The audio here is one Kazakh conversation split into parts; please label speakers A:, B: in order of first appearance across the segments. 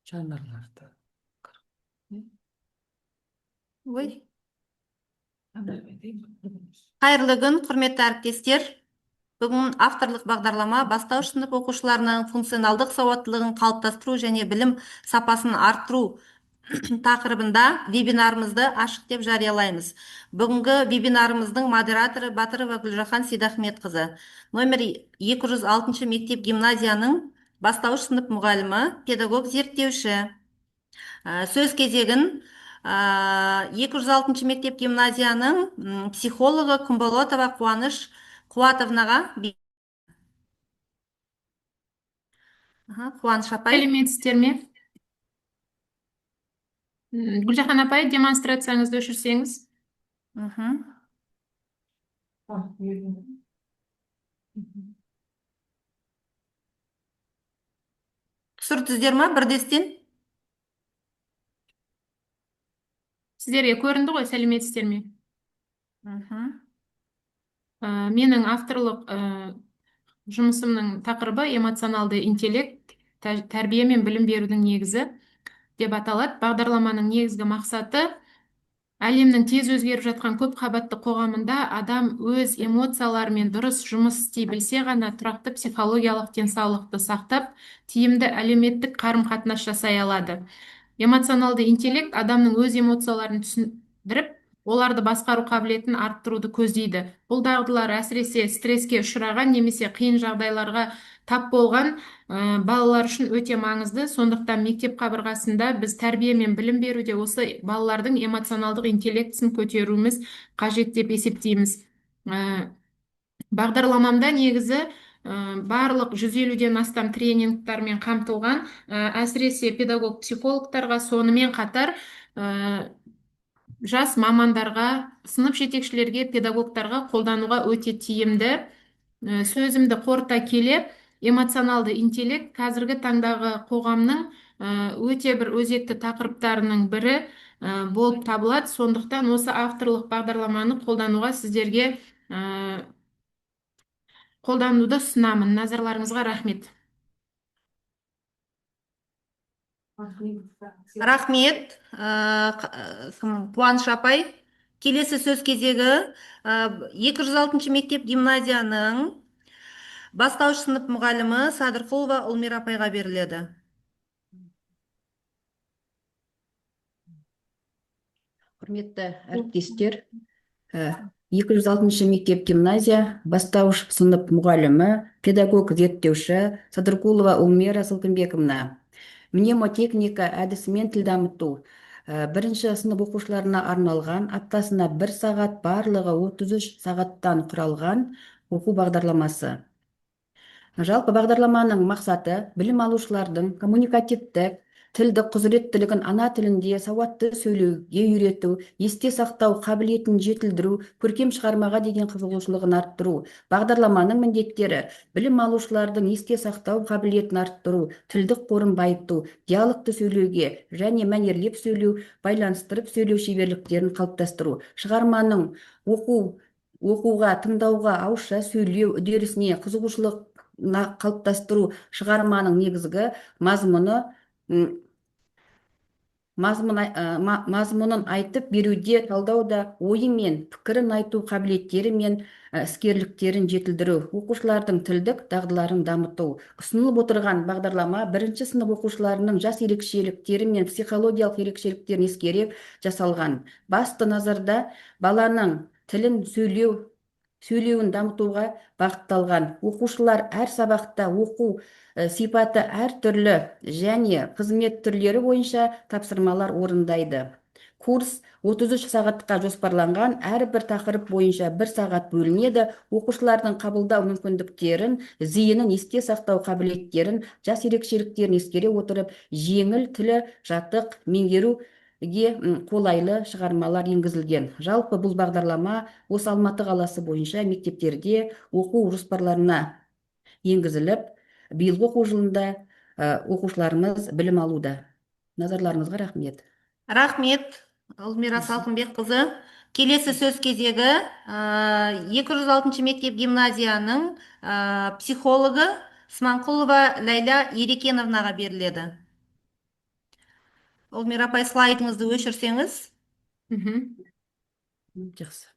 A: Жанрларды.
B: Ой. Қайырлы күн, құрметті әріптестер. Бүгін авторлық бағдарлама бастауыш сынып оқушыларының функционалдық сауаттылығын қалыптастыру және білім сапасын арттыру тақырыбында вебинарымызды ашық деп жариялаймыз. Бүгінгі вебинарымыздың модераторы Батырова Гүлжахан Сейдахметқызы. Номер 206 мектеп гимназияның бастауыш сынып мұғалімі, педагог зерттеуші. Сөз кезегін 206 мектеп гимназияның психологы Күмболотова Қуаныш Қуатовнаға. Қуаныш апай.
C: Сәлеметсіздер ме? Гүлжахан апай, демонстрацияңызды өшірсеңіз.
B: Түсірдіңіздер ма бірдестен?
C: Сіздерге көрінді ғой, сәлеметсіздер ме? Менің авторлық жұмысымның тақырыбы эмоционалды интеллект, тәрбие мен білім берудің негізі деп аталады. Бағдарламаның негізгі мақсаты әлемнің тез өзгеріп жатқан көп қабатты қоғамында адам өз эмоцияларымен дұрыс жұмыс істей білсе ғана тұрақты психологиялық денсаулықты сақтап, тиімді әлеуметтік қарым-қатынас жасай алады. Эмоционалды интеллект адамның өз эмоцияларын түсіндіріп, оларды басқару қабілетін арттыруды көздейді. Бұл дағдылар әсіресе стресске ұшыраған немесе қиын жағдайларға тап болған балалар үшін өте маңызды. Сондықтан мектеп қабырғасында біз тәрбие мен білім беруде осы балалардың эмоционалдық интеллектісін көтеруіміз қажет деп есептейміз. Бағдарламамда негізі барлық 150-ден астам тренингтармен қамтылған, әсіресе педагог психологтарға, сонымен қатар жас мамандарға, сынып жетекшілерге, педагогтарға қолдануға өте тиімді. Сөзімді қорыта келе, эмоционалды интеллект қазіргі таңдағы қоғамның өте бір өзекті тақырыптарының бірі болып табылады. Сондықтан осы авторлық бағдарламаны қолдануға сіздерге қолдануды ұсынамын. Назарларыңызға рахмет.
B: Рахмет, Қуаныш апай. Келесі сөз кезегі 206 мектеп гимназияның бастауыш сынып мұғалімі Садырқұлова Ұлмира апайға беріледі.
D: Құрметті әріптестер, 206 мектеп гимназия бастауыш сынып мұғалімі, педагог зерттеуші Садырқұлова Ұлмира Сылтымбековна. Мнемотехника әдісімен тіл дамыту. Бірінші сынып оқушыларына арналған, аптасына 1 сағат, барлығы 33 сағаттан құралған оқу бағдарламасы. Жалпы бағдарламаның мақсаты білім алушылардың коммуникативтік, тілдік құзыреттілігін ана тілінде сауатты сөйлеуге үйрету, есте сақтау қабілетін жетілдіру, көркем шығармаға деген қызығушылығын арттыру. Бағдарламаның міндеттері: білім алушылардың есте сақтау қабілетін арттыру, тілдік қорын байыту, диалогты сөйлеуге және мәнерлеп сөйлеу, байланыстырып сөйлеу шеберліктерін қалыптастыру. Шығарманың оқуға, тыңдауға, ауызша сөйлеу үдерісіне қызығушылық қалыптастыру. Шығарманың негізгі мазмұнын айтып беруде, талдауда ойы мен пікірін айту қабілеттері мен іскерліктерін жетілдіру. Оқушылардың тілдік дағдыларын дамыту. Ұсынылып отырған бағдарлама бірінші сынып оқушыларының жас ерекшеліктері мен психологиялық ерекшеліктерін ескере жасалған. Басты назарда баланың тілін сөйлеуін дамытуға бағытталған. Оқушылар әр сабақта оқу сипаты әр түрлі және қызмет түрлері бойынша тапсырмалар орындайды. Курс 33 сағатқа жоспарланған, әрбір тақырып бойынша 1 сағат бөлінеді. Оқушылардың қабылдау мүмкіндіктерін, зейінін, есте сақтау қабілеттерін, жас ерекшеліктерін ескере отырып, жеңіл тілі жатық меңгеруге қолайлы шығармалар енгізілген. Жалпы бұл бағдарлама осы Алматы қаласы бойынша мектептерде оқу жоспарларына енгізіліп, биылғы оқу жылында оқушыларымыз білім алуда. Назарларыңызға рахмет.
B: Рахмет, Ұлмира Салтымбекқызы. Келесі сөз кезегі 206 мектеп гимназияның психологы Сманқұлова Ләйла Ерекеновнаға беріледі. Олмира апай, слайдыңызды өшірсеңіз.
C: Мгм.
D: Жақсы.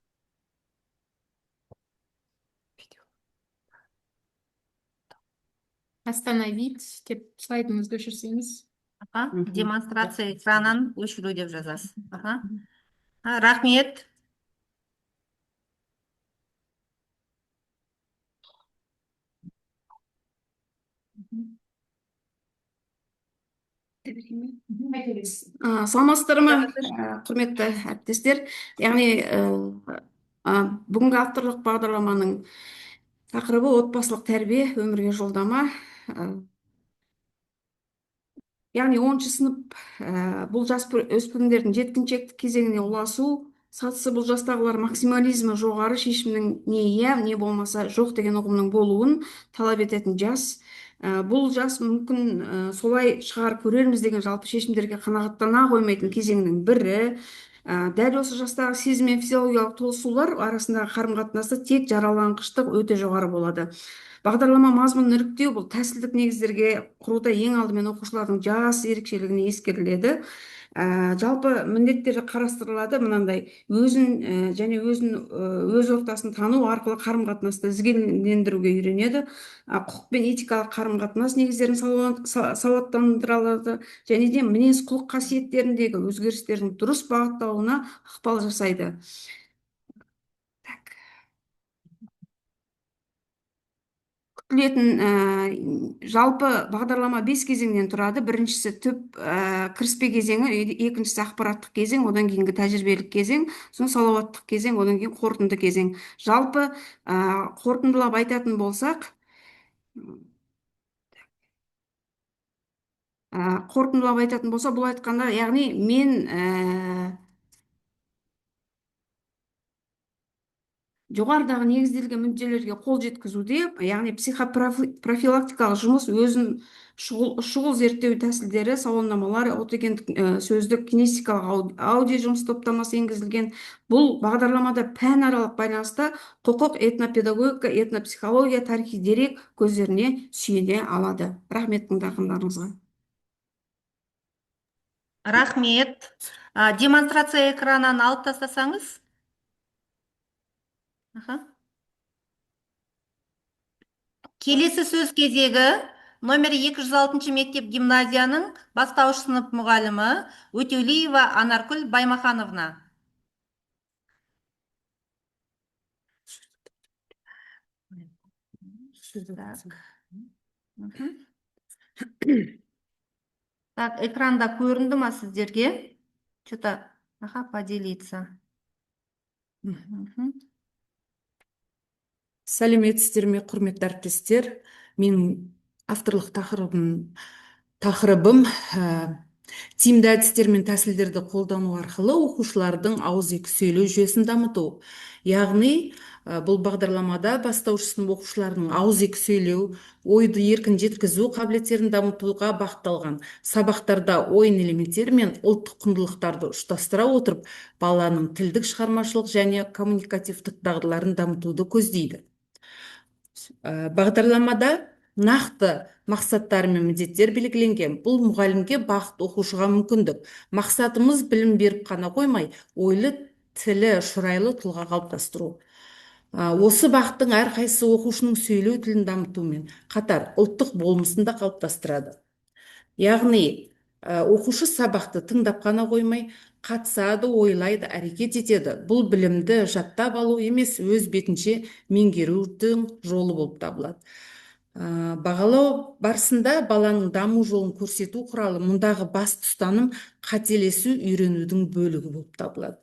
C: Остановить деп слайдыңызды өшірсеңіз.
D: Мгм.
B: Демонстрация экранын өшіру деп жазасыз. Рахмет.
A: Саламатсыздар ма, құрметті әріптестер. Яғни бүгінгі авторлық бағдарламаның тақырыбы отбасылық тәрбие, өмірге жолдама. Яғни 10-шы сынып бұл жас өспірімдердің жеткіншектік кезеңіне ұласу сатысы, бұл жастағылар максимализмі жоғары шешімнің не иә, не болмаса жоқ деген ұғымның болуын талап ететін жас. Бұл жас мүмкін солай шығар көрерміз деген жалпы шешімдерге қанағаттана қоймайтын кезеңнің бірі. Дәл осы жастағы сезім мен физиологиялық толысулар арасындағы қарым-қатынаста тек жараланғыштық өте жоғары болады. Бағдарлама мазмұнын іріктеу бұл тәсілдік негіздерге құруда ең алдымен оқушылардың жас ерекшелігіне ескеріледі. Жалпы міндеттері қарастырылады мынандай: өзін және өз ортасын тану арқылы қарым-қатынасты ізгілендіруге үйренеді. Құқық пен этикалық қарым-қатынас негіздерін сауаттандыра және де мінез-құлық қасиеттеріндегі өзгерістердің дұрыс бағыттауына ықпал жасайды. Күтілетін жалпы бағдарлама 5 кезеңнен тұрады. Біріншісі түп кіріспе кезеңі, екіншісі ақпараттық кезең, одан кейінгі тәжірибелік кезең, сосын салауаттық кезең, одан кейін қорытынды кезең. Жалпы қорытындылап айтатын болсақ, бұл айтқанда, яғни мен жоғарыдағы негізделген мүдделерге қол жеткізуде, яғни психопрофилактикалық жұмыс, өзін шұғыл зерттеу тәсілдері, сауалнамалар, отөгендік сөздік, кинестикалық аудио жұмыс топтамасы енгізілген. Бұл бағдарламада пәнаралық байланыста құқық, этнопедагогика, этнопсихология, тарихи дерек көздеріне сүйене алады. Рахмет тыңдармандарыңызға.
B: Рахмет. Демонстрация экранын алып тастасаңыз. Келесі сөз кезегі номер 206 мектеп гимназияның бастауыш сынып мұғалімі Өтеулиева Анаркүл Баймахановна. Так, экранда көрінді ма сіздерге? Что-то, поделиться.
E: Сәлеметсіздер ме, құрметті әріптестер. Менің авторлық тақырыбым тиімді әдістер мен тәсілдерді қолдану арқылы оқушылардың ауызекі сөйлеу жүйесін дамыту. Яғни бұл бағдарламада бастауыш сынып оқушыларының ауызекі сөйлеу, ойды еркін жеткізу қабілеттерін дамытуға бағытталған сабақтарда ойын элементтері мен ұлттық құндылықтарды ұштастыра отырып, баланың тілдік, шығармашылық және коммуникативтік дағдыларын дамытуды көздейді. Бағдарламада нақты мақсаттар мен міндеттер белгіленген. Бұл мұғалімге бағыт, оқушыға мүмкіндік. Мақсатымыз білім беріп қана қоймай, ойлы, тілі, шұрайлы тұлға қалыптастыру. Осы бағыттың әрқайсысы оқушының сөйлеу тілін дамытумен қатар ұлттық болмысын да қалыптастырады. Яғни оқушы сабақты тыңдап қана қоймай, қатысады, ойлайды, әрекет етеді. Бұл білімді жаттап алу емес, өз бетінше меңгерудің жолы болып табылады. Бағалау барысында баланың даму жолын көрсету құралы мұндағы басты ұстаным қателесу үйренудің бөлігі болып табылады.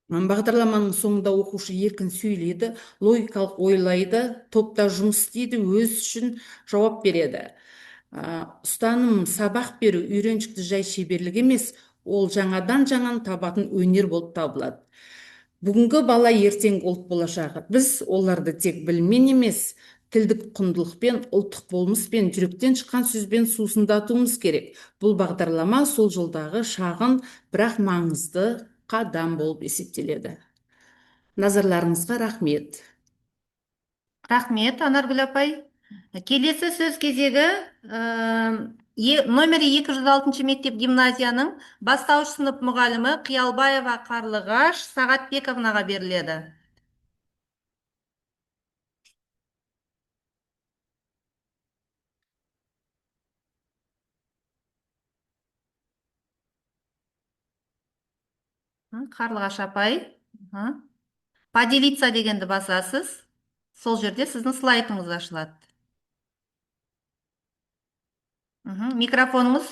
E: Бағдарламаның соңында оқушы еркін сөйлейді, логикалық ойлайды, топта жұмыс істейді, өз үшін жауап береді. Ұстаным сабақ беру үйреншікті жай шеберлік емес, ол жаңадан табатын өнер болып табылады. Бүгінгі бала ертең ұлт болашағы. Біз оларды тек біліммен емес, тілдік құндылықпен, ұлттық болмыспен, жүректен шыққан сөзбен сусындатуымыз керек. Бұл бағдарлама сол жолдағы шағын, бірақ маңызды қадам болып есептеледі. Назарларыңызға рахмет.
B: Рахмет, Анаргүл апай. Келесі сөз кезегі номері 206 мектеп гимназияның бастауыш сынып мұғалімі Қиялбаева Қарлығаш Сағатбековнаға беріледі. Қарлығаш апай, поделиться дегенді басасыз. Сол жерде сіздің слайдыңыз ашылады. Микрофоныңыз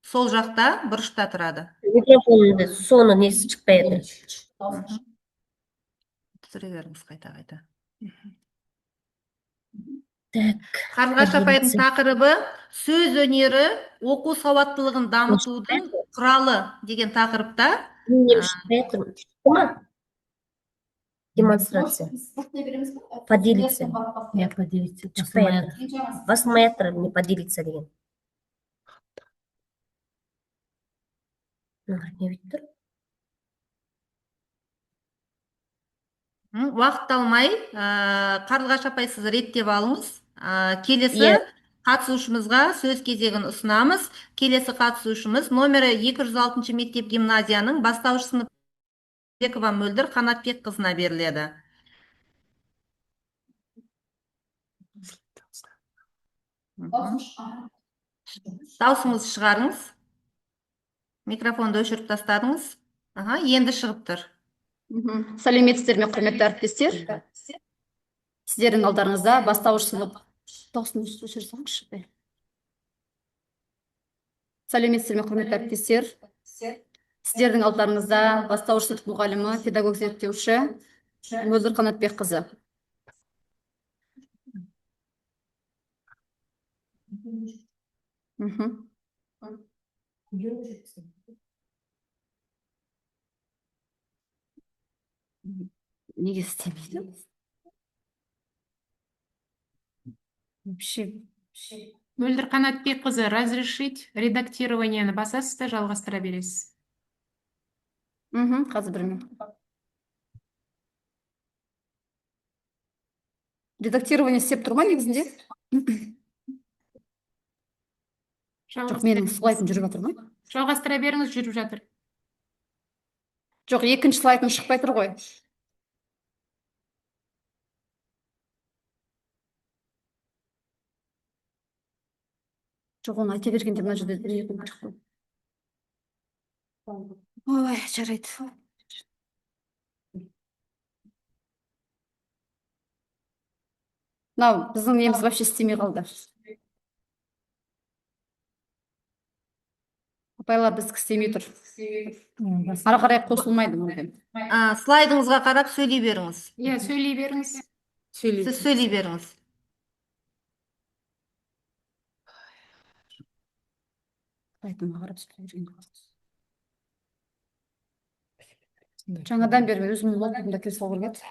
B: сол жақта бұрышта тұрады.
F: Микрофонында соны несі шықпайды.
B: Түсіре беріңіз қайта-қайта.
F: Так,
B: Қарлығаш апайдың тақырыбы сөз өнері, оқу сауаттылығын дамытудың құралы деген тақырыпта.
F: не шықпайды. Ма? Демонстрация. Поделиться.
D: Я поделиться.
F: Шықпайды. Басылмай жатыр, не поделиться деген. Не бүйтіп тұр?
B: Уақыт алмай, Қарлығаш апай сіз реттеп алыңыз. Келесі
F: Иә.
B: қатысушымызға сөз кезегін ұсынамыз. Келесі қатысушымыз номері 206 мектеп гимназияның бастауыш сынып Бекова Мөлдір Қанатбек қызына беріледі. Даусыңыз шығарыңыз. Микрофонды өшіріп тастадыңыз. Енді шығып тұр.
G: Сәлеметсіздер ме, құрметті әріптестер? Сіздердің алдарыңызда бастауыш сынып. Дауысыңызды өшіре салыңызшы. Сәлеметсіздер ме, құрметті әріптестер? Сіздердің алдарыңызда бастауыш сынып мұғалімі, педагог зерттеуші Мөлдір Қанатбек қызы. Неге істемейді? Вообще.
C: Мөлдір Қанатбекқызы, разрешить редактированияны басасыз да жалғастыра бересіз.
G: Қазір бір минут. Редактирование істеп тұр ма негізінде? Жоқ, менің слайдым жүріп жатыр ма?
C: Жалғастыра беріңіз, жүріп жатыр.
G: Жоқ, екінші слайдым шықпай тұр ғой. Жоқ, оны айта бергенде мына жерде шықпай. Ой, жарайды. Мынау біздің неміз вообще істемей қалды. Апайлар біздікі істемей тұр. Ары қарай қосылмайды мүмкін.
B: Слайдыңызға қарап сөйлей беріңіз.
C: Иә, сөйлей беріңіз.
B: Сіз сөйлей беріңіз.
G: Жаңадан бері өзімнің логикамда келе салу керек еді.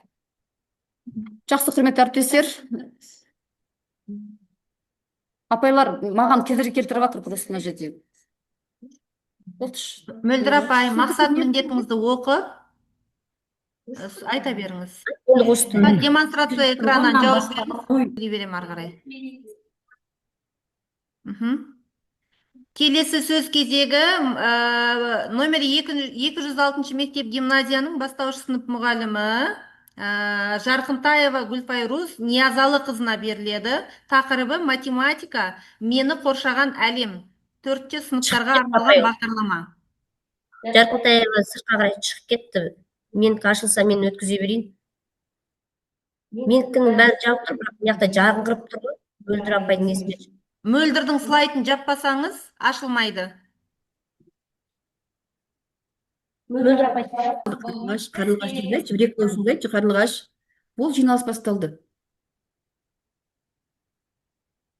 G: Жақсы, құрметті әріптестер. Апайлар маған кедергі келтіріп жатыр просто мына жерде.
B: Мөлдір апай, мақсат міндетіңізді оқып, айта беріңіз. Демонстрация экраннан жауап беріңіз. Берем ары қарай. Келесі сөз кезегі номер 206 мектеп гимназияның бастауыш сынып мұғалімі Жарқынтаева Гүлфайруз Ниязалы қызына беріледі. Тақырыбы математика, мені қоршаған әлем. 4-ші сыныптарға арналған бағдарлама.
F: Жарқынтаева сыртқа қарай шығып кетті. Мен ашылса мен өткізе берейін. Менікінің бәрі жауып тұр, бірақ мына жақта жарыңғырып тұр ғой. Мөлдір апайдың несімен.
B: Мөлдірдің слайдын жаппасаңыз, ашылмайды.
F: Мөлдір апай.
D: Қарлығаш жүргізші, бір-екі көзіңді айтшы, Қарлығаш. Бұл жиналыс басталды.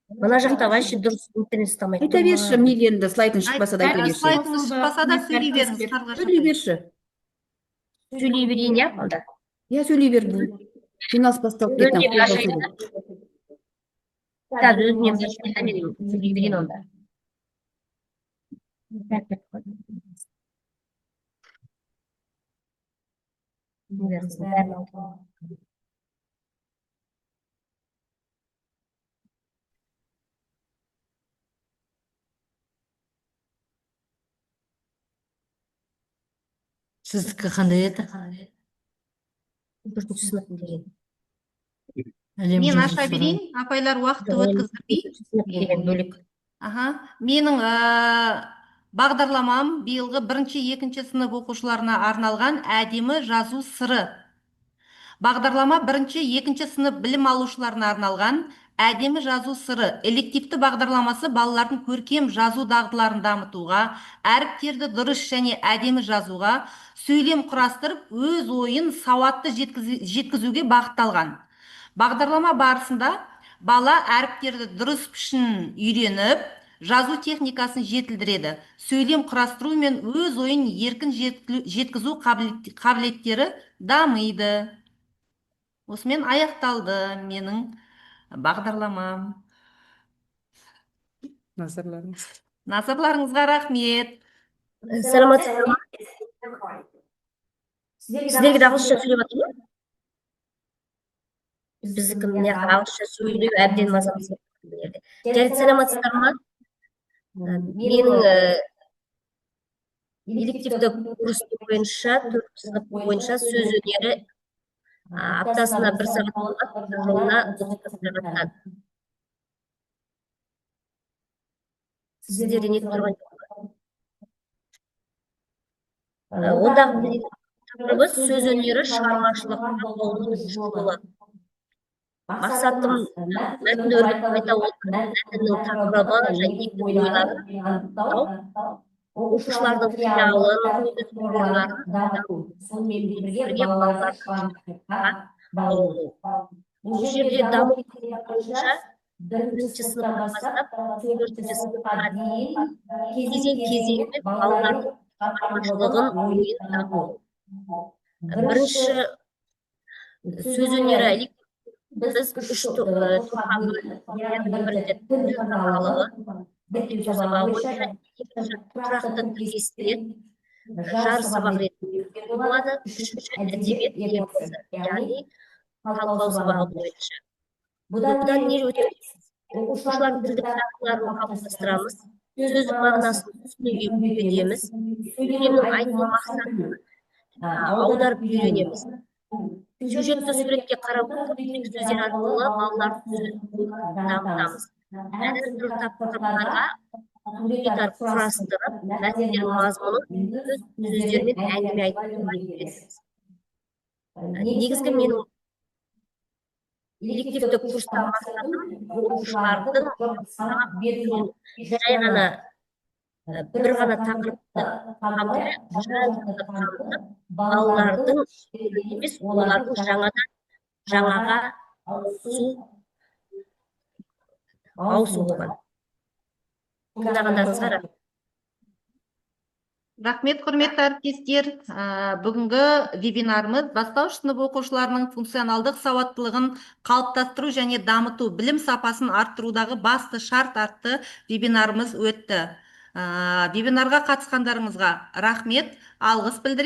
F: Мына жақта вообще дұрыс интернет ұстамайды.
D: Айта берші, мигенді слайдын шықпаса да айта берші.
B: Слайдыңыз шықпаса да сөйлей беріңіз.
D: Сөйлей берші.
F: Сөйлей берейін, иә, алда.
D: Я сөйлей бер. Жиналыс басталып кетті.
F: Қазір өзімнен бастайын, мен сөйлей берейін онда.
H: Сіздікі қандай еді?
F: Төртінші сынып деген.
H: Әлем
B: Мен аша
H: жазушылары.
B: берейін, апайлар уақытты
F: Жоқ, енді
B: өткіздірмей.
F: төртінші сынып деген бөлек.
B: Аха, менің бағдарламам биылғы 1-2 сынып оқушыларына арналған әдемі жазу сыры. Бағдарлама 1-2 сынып білім алушыларына арналған әдемі жазу сыры элективті бағдарламасы балалардың көркем жазу дағдыларын дамытуға, әріптерді дұрыс және әдемі жазуға, сөйлем құрастырып, өз ойын сауатты жеткізуге бағытталған. Бағдарлама барысында бала әріптерді дұрыс пішін үйреніп, жазу техникасын жетілдіреді. Сөйлем құрастыру мен өз ойын еркін жеткізу қабілеттері дамиды. Осымен аяқталды менің бағдарламам. Назарларыңызға рахмет.
F: Саламатсыздар ма? Сіздерге де ағылшынша сөйлеп жатыр ма? Біздікі міне ағылшынша сөйлеу әбден мазамыз келді. Жарайды, саламатсыздар ма? Менің элективті курс бойынша, 4 сынып бойынша сөз өнері аптасына 1 сағат болады, жылына 30 сағаттан. Сіздерде не тұрған жоқ? Ондағы тақырыбы сөз өнері шығармашылық жолының жолы. Мақсатым мәтін өрбітіп айта отырып, мәтіннің тақырыбы және негізгі ойларын анықтау, оқушылардың қиялын, ойларын дамыту, сонымен бірге балалардың баулу. Бұл жерде даму бойынша 1-ші сыныптан бастап 4-ші сыныпқа дейін кезең-кезеңмен балалардың шығармашылығын, ойын дамыту. Бірінші сөз өнері біз 3 топқа бөлініп, бірінші тіл сабағы, сөз сабағы бойынша, екінші тұрақты тіркестер, жарыс сабақ ретінде болады, үшінші әдебиет лекциясы, яғни талқылау сабағы бойынша. Бұдан не өтеміз? Оқушылардың тілдік дағдыларын қалыптастырамыз, сөздік мағынасын түсінуге үйретеміз, сөйлемнің айтылу мақсатын аударып үйренеміз. Сюжетті суретке қарап отырып, сөздер арқылы балалардың сөздік дамытамыз. Әр түрлі тақырыптарға суреттер құрастырып, мәтіндердің мазмұнын өз сөздермен әңгіме айтуға үйретеміз. Негізгі менің элективті курстан мақсатым оқушылардың сабақ беруін жай ғана бір ғана тақырыпты қамтып, балалардың емес, олардың жаңаға ауысу болған. Тыңдағандарыңызға рахмет.
B: Рахмет, құрметті әріптестер. Бүгінгі вебинарымыз бастауыш сынып оқушыларының функционалдық сауаттылығын қалыптастыру және дамыту, білім сапасын арттырудағы басты шарт атты вебинарымыз өтті. Вебинарға қатысқандарыңызға рахмет, алғыс білдіремін.